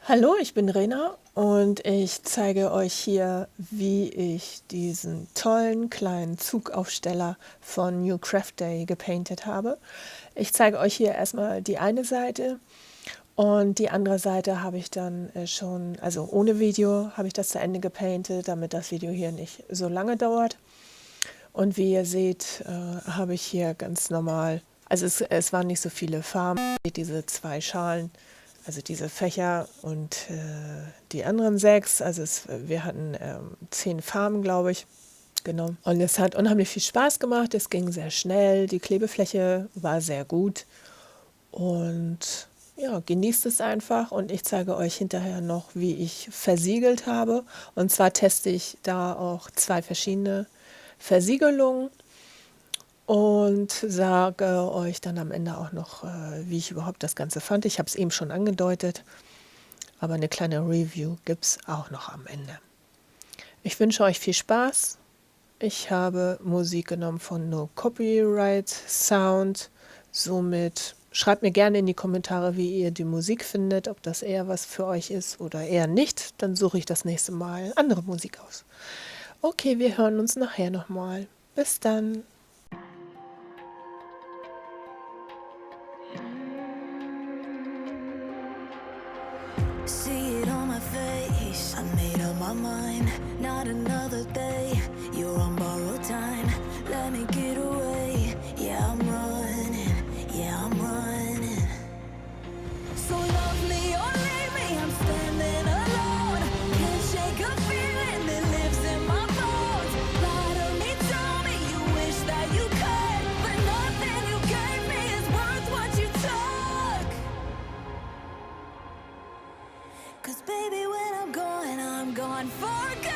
Hallo, ich bin Rena und ich zeige euch hier, wie ich diesen tollen kleinen Zugaufsteller von New Craft Day gepainted habe. Ich zeige euch hier erstmal die eine Seite und die andere Seite habe ich dann schon, also ohne Video, habe ich das zu Ende gepaintet, damit das Video hier nicht so lange dauert. Und wie ihr seht, habe ich hier ganz normal, also es waren nicht so viele Farben, diese zwei Schalen, also diese Fächer und die anderen 6, also wir hatten 10 Farben, glaube ich, genommen. Und es hat unheimlich viel Spaß gemacht, es ging sehr schnell, die Klebefläche war sehr gut und ja, genießt es einfach und ich zeige euch hinterher noch, wie ich versiegelt habe. Und zwar teste ich da auch 2 verschiedene Versiegelungen und sage euch dann am Ende auch noch, wie ich überhaupt das Ganze fand. Ich habe es eben schon angedeutet, aber eine kleine Review gibt es auch noch am Ende. Ich wünsche euch viel Spaß. Ich habe Musik genommen von No Copyright Sound. Somit schreibt mir gerne in die Kommentare, wie ihr die Musik findet, ob das eher was für euch ist oder eher nicht. Dann suche ich das nächste Mal andere Musik aus. Okay, wir hören uns nachher nochmal. Bis dann. See it on my face, I made up my mind. Not another day, you're on borrowed time. Let me get away, yeah I'm running, yeah I'm running. So love me or leave me, I'm standing alone. Can't shake a feeling that lives in my bones. Lie to me, tell me you wish that you could, but nothing you gave me is worth what you took. 'Cause baby, when I'm gone for good.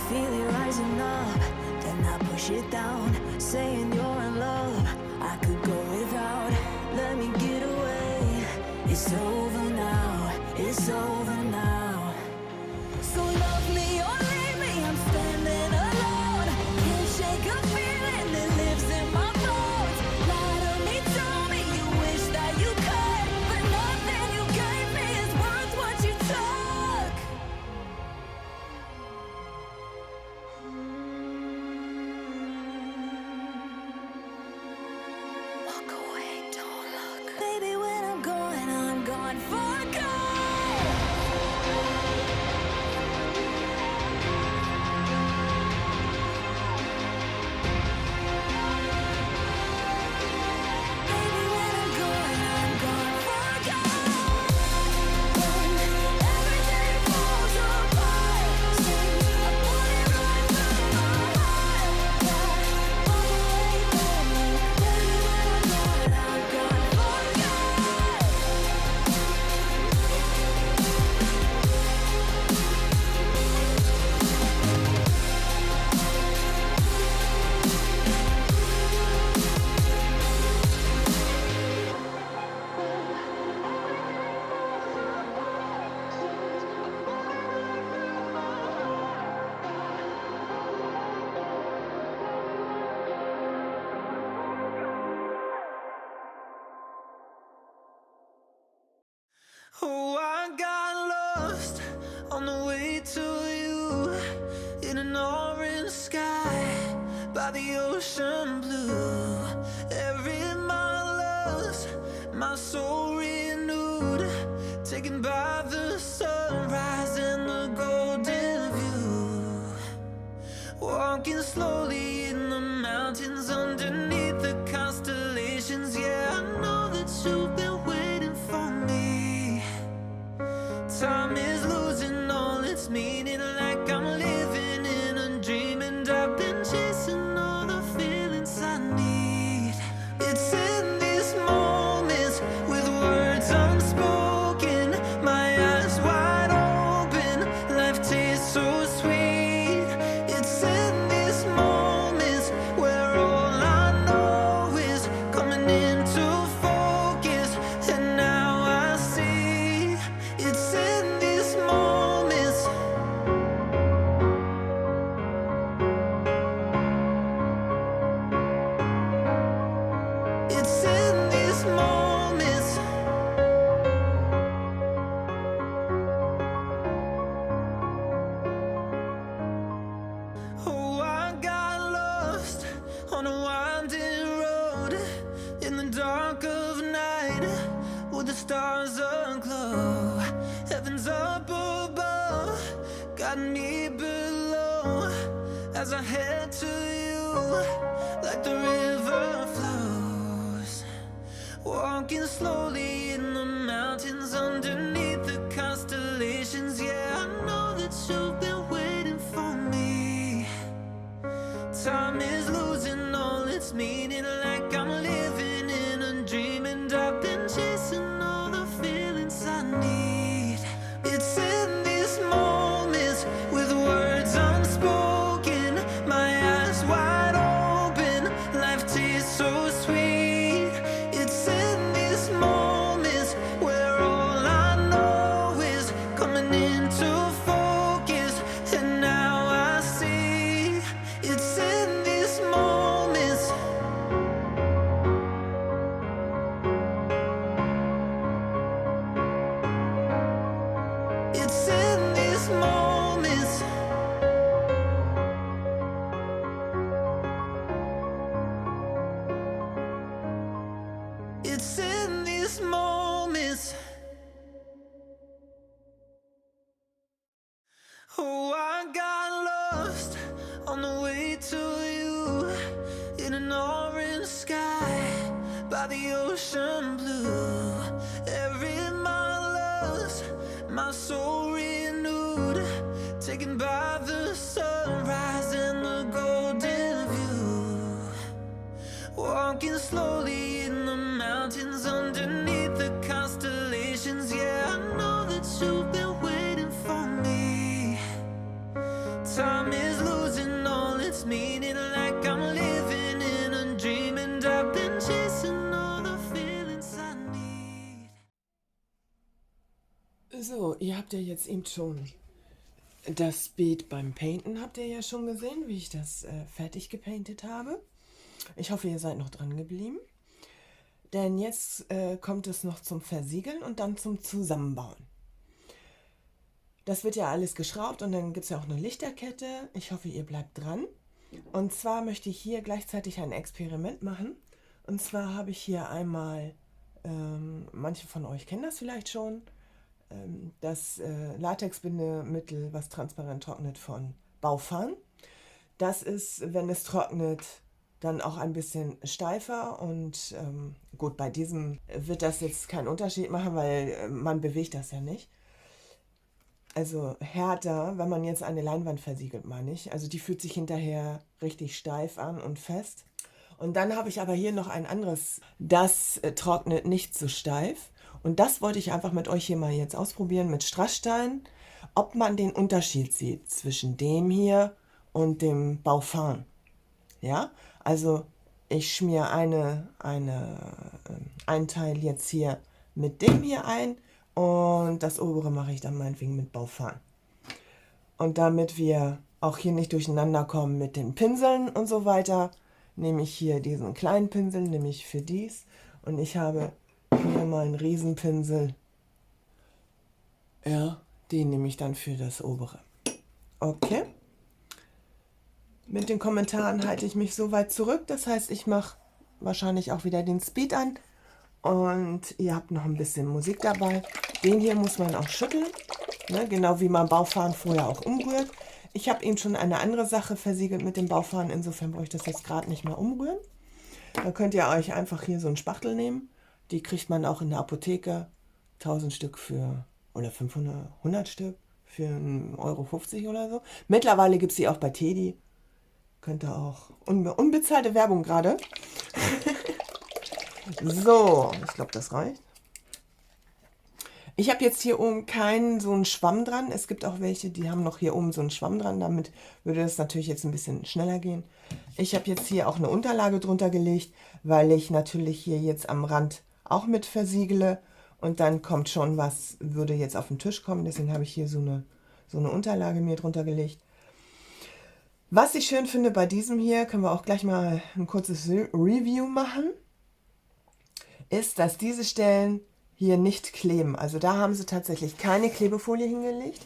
Feel it rising up, then I push it down. Saying you're in love, I could go without. Let me get away, it's over now, it's over now. So love me or leave me, I'm standing alone. Can't shake a feeling that lives in my bones. Lie to me, tell me you wish that you could, but nothing you gave me is worth what you took. Walk away, don't look. Baby, when I'm gone for good. Baby, when I'm gone for good. When everything falls apart, since I put it right through my heart. Walk away, don't look. Baby, when I'm gone for good. Oh, I got lost on the way to you in an orange sky by the ocean blue. Every mile lost, my soul renewed, taken by the sunrise and the golden view. Walking slowly in the mountains underneath the constellations. Yeah, I know that you've been waiting for me. Time is losing all its meaning, like I'm living stars aglow. Heaven's up above, got me below. As I head to you, like the river flows. Walking slowly in the mountains underneath the constellations. Yeah, I know that you've been waiting for me. Time is losing all its meaning, like I'm living in a dream, and I've been chasing all the feelings I need. It's in these moments with words unspoken, my eyes wide open, life tastes so sweet. It's in these moments where all I know is coming into focus, and now I see. It's in these moments. It's in these moments. It's in these moments. Oh, I got lost on the way to you in an orange sky by the ocean blue. Every mile lost, my soul renewed, taken by the sunrise and the golden view. Walking slowly in the mountains underneath the constellations. Yeah, I know that you've been waiting for me. Time is losing all its meaning, like I'm living in a dream, and I've been chasing all the feelings I need. So, ihr habt ja jetzt eben schon das Bild beim Painten, habt ihr ja schon gesehen, wie ich das fertig gepaintet habe. Ich hoffe, ihr seid noch dran geblieben. Denn jetzt kommt es noch zum Versiegeln und dann zum Zusammenbauen. Das wird ja alles geschraubt und dann gibt es ja auch eine Lichterkette. Ich hoffe, ihr bleibt dran. Und zwar möchte ich hier gleichzeitig ein Experiment machen. Und zwar habe ich hier einmal, manche von euch kennen das vielleicht schon, das Latexbindemittel, was transparent trocknet, von Baufan. Das ist, wenn es trocknet, dann auch ein bisschen steifer und gut, bei diesem wird das jetzt keinen Unterschied machen, weil man bewegt das ja nicht. Also härter, wenn man jetzt eine Leinwand versiegelt, meine ich. Also die fühlt sich hinterher richtig steif an und fest. Und dann habe ich aber hier noch ein anderes, das trocknet nicht so steif. Und das wollte ich einfach mit euch hier mal jetzt ausprobieren mit Strassstein, ob man den Unterschied sieht zwischen dem hier und dem Baufan. Ja, also ich schmiere einen Teil jetzt hier mit dem hier ein und das obere mache ich dann meinetwegen mit Baufan. Und damit wir auch hier nicht durcheinander kommen mit den Pinseln und so weiter, nehme ich hier diesen kleinen Pinsel, nämlich für dies. Und ich habe hier mal einen Riesenpinsel. Ja, den nehme ich dann für das obere. Okay. Mit den Kommentaren halte ich mich so weit zurück. Das heißt, ich mache wahrscheinlich auch wieder den Speed an. Und ihr habt noch ein bisschen Musik dabei. Den hier muss man auch schütteln. Ne? Genau wie man Baufan vorher auch umrührt. Ich habe eben schon eine andere Sache versiegelt mit dem Baufan. Insofern brauche ich das jetzt gerade nicht mehr umrühren. Da könnt ihr euch einfach hier so einen Spachtel nehmen. Die kriegt man auch in der Apotheke. 1000 Stück für, oder 500, 100 Stück für 1,50 € oder so. Mittlerweile gibt es die auch bei Teddy. Könnt ihr auch. Unbezahlte Werbung gerade. So, ich glaube, das reicht. Ich habe jetzt hier oben keinen so einen Schwamm dran. Es gibt auch welche, die haben noch hier oben so einen Schwamm dran. Damit würde das natürlich jetzt ein bisschen schneller gehen. Ich habe jetzt hier auch eine Unterlage drunter gelegt, weil ich natürlich hier jetzt am Rand auch mit versiegle. Und dann kommt schon was, würde jetzt auf den Tisch kommen. Deswegen habe ich hier so eine Unterlage mir drunter gelegt. Was ich schön finde bei diesem hier, können wir auch gleich mal ein kurzes Review machen, ist, dass diese Stellen hier nicht kleben. Also da haben sie tatsächlich keine Klebefolie hingelegt.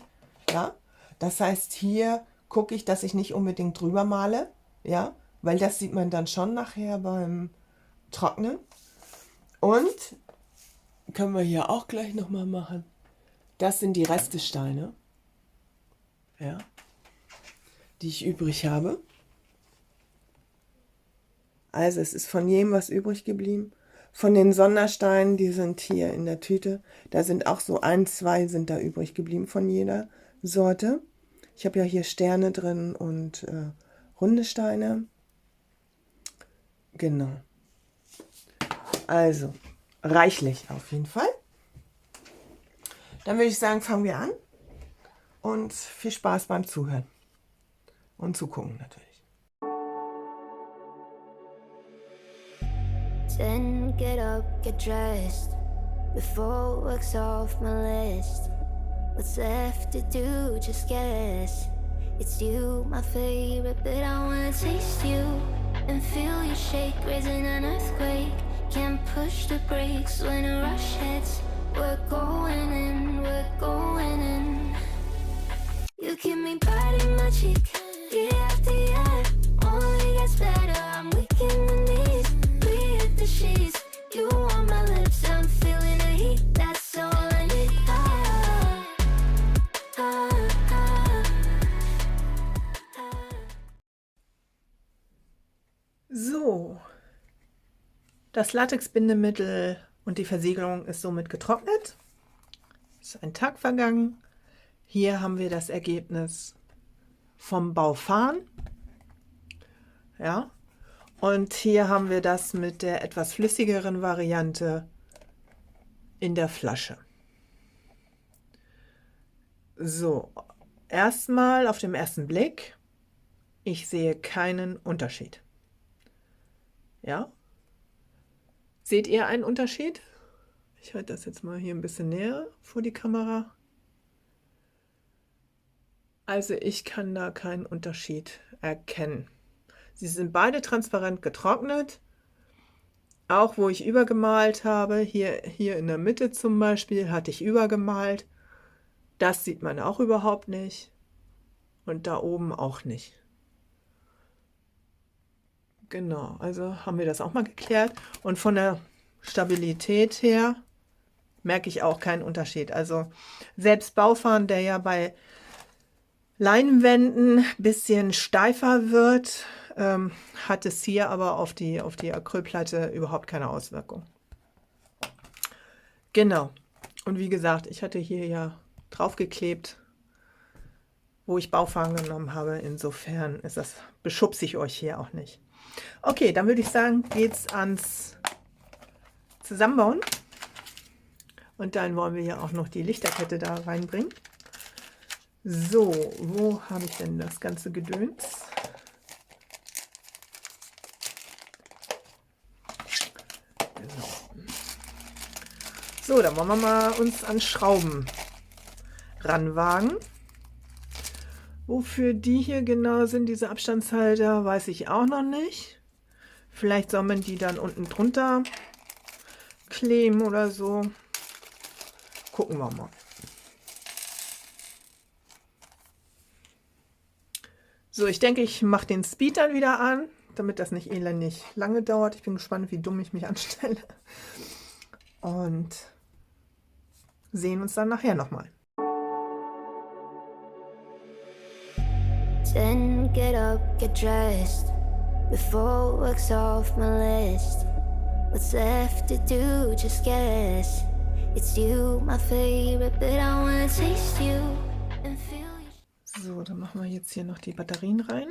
Ja? Das heißt, hier gucke ich, dass ich nicht unbedingt drüber male, ja? Weil das sieht man dann schon nachher beim Trocknen. Und können wir hier auch gleich nochmal machen. Das sind die Restesteine, ja, die ich übrig habe. Also es ist von jedem was übrig geblieben. Von den Sondersteinen, die sind hier in der Tüte. Da sind auch so 1, 2 sind da übrig geblieben von jeder Sorte. Ich habe ja hier Sterne drin und runde Steine. Genau. Also, reichlich auf jeden Fall. Dann würde ich sagen, fangen wir an. Und viel Spaß beim Zuhören. Und Zugucken natürlich. Then get up, get dressed. Before work's off my list. What's left to do? Just guess. It's you, my favorite, but I wanna taste you and feel you shake, raising an earthquake. Can't push the brakes when a rush hits. We're going in, we're going in. You keep me biting my cheek, year after year. Only gets better, I'm weak in the knees. We hit the sheets, you on my lips, I'm feeling the heat. That's all I need. Ah, ah, ah, ah. So, das Latexbindemittel und die Versiegelung ist somit getrocknet. Es ist ein Tag vergangen. Hier haben wir das Ergebnis vom Baufahren. Ja, und hier haben wir das mit der etwas flüssigeren Variante in der Flasche. So, erstmal auf dem ersten Blick, ich sehe keinen Unterschied. Ja, seht ihr einen Unterschied? Ich halte das jetzt mal hier ein bisschen näher vor die Kamera. Also ich kann da keinen Unterschied erkennen. Sie sind beide transparent getrocknet. Auch wo ich übergemalt habe, hier in der Mitte zum Beispiel, hatte ich übergemalt. Das sieht man auch überhaupt nicht. Und da oben auch nicht. Genau, also haben wir das auch mal geklärt. Und von der Stabilität her merke ich auch keinen Unterschied. Also selbst Baufahren, der ja bei Leinwänden ein bisschen steifer wird, hat es hier aber auf die Acrylplatte überhaupt keine Auswirkung. Genau. Und wie gesagt, ich hatte hier ja draufgeklebt, wo ich Baufahren genommen habe. Insofern ist das, beschubse ich euch hier auch nicht. Okay, dann würde ich sagen, geht's ans Zusammenbauen. Und dann wollen wir ja auch noch die Lichterkette da reinbringen. So, wo habe ich denn das ganze Gedöns? Genau. So, dann wollen wir mal uns an Schrauben ranwagen. Wofür die hier genau sind, diese Abstandshalter, weiß ich auch noch nicht. Vielleicht soll man die dann unten drunter kleben oder so. Gucken wir mal. So, ich denke, ich mache den Speed dann wieder an, damit das nicht elendig lange dauert. Ich bin gespannt, wie dumm ich mich anstelle. Und sehen uns dann nachher nochmal. Then get up, get dressed. Before work's off my list. What's left to do? Just guess. It's you, my favorite, but I wanna taste you and feel you. So, dann machen wir jetzt hier noch die Batterien rein.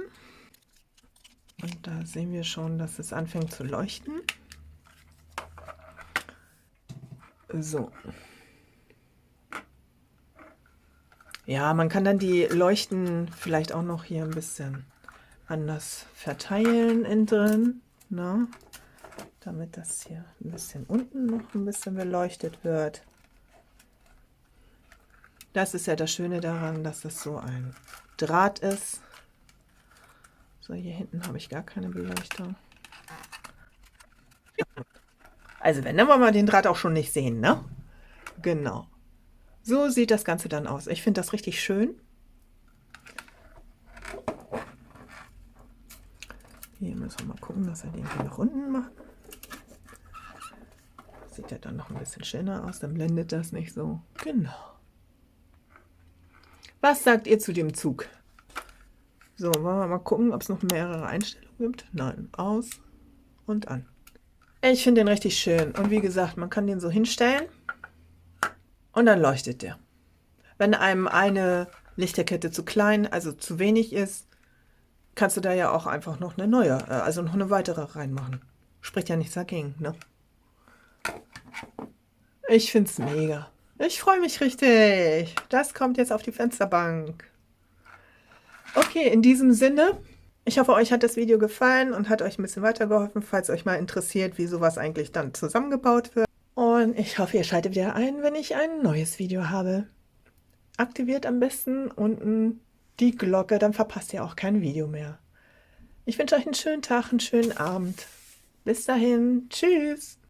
Und da sehen wir schon, dass es anfängt zu leuchten. So. Ja, man kann dann die Leuchten vielleicht auch noch hier ein bisschen anders verteilen innen drin, ne? Damit das hier ein bisschen unten noch ein bisschen beleuchtet wird. Das ist ja das Schöne daran, dass es so ein Draht ist. So, hier hinten habe ich gar keine Beleuchtung. Also wenn, dann wollen wir den Draht auch schon nicht sehen, ne? Genau. So sieht das Ganze dann aus. Ich finde das richtig schön. Hier müssen wir mal gucken, dass wir den hier nach unten machen. Sieht sieht er dann noch ein bisschen schöner aus, dann blendet das nicht so. Genau. Was sagt ihr zu dem Zug? So, wollen wir mal gucken, ob es noch mehrere Einstellungen gibt? Nein, aus und an. Ich finde den richtig schön. Und wie gesagt, man kann den so hinstellen und dann leuchtet der. Wenn einem eine Lichterkette zu klein, also zu wenig ist, kannst du da ja auch einfach noch eine neue, also noch eine weitere reinmachen. Spricht ja nichts dagegen, ne? Ich finde es mega. Ich freue mich richtig. Das kommt jetzt auf die Fensterbank. Okay, in diesem Sinne, ich hoffe, euch hat das Video gefallen und hat euch ein bisschen weitergeholfen, falls euch mal interessiert, wie sowas eigentlich dann zusammengebaut wird. Und ich hoffe, ihr schaltet wieder ein, wenn ich ein neues Video habe. Aktiviert am besten unten die Glocke, dann verpasst ihr auch kein Video mehr. Ich wünsche euch einen schönen Tag, einen schönen Abend. Bis dahin, tschüss.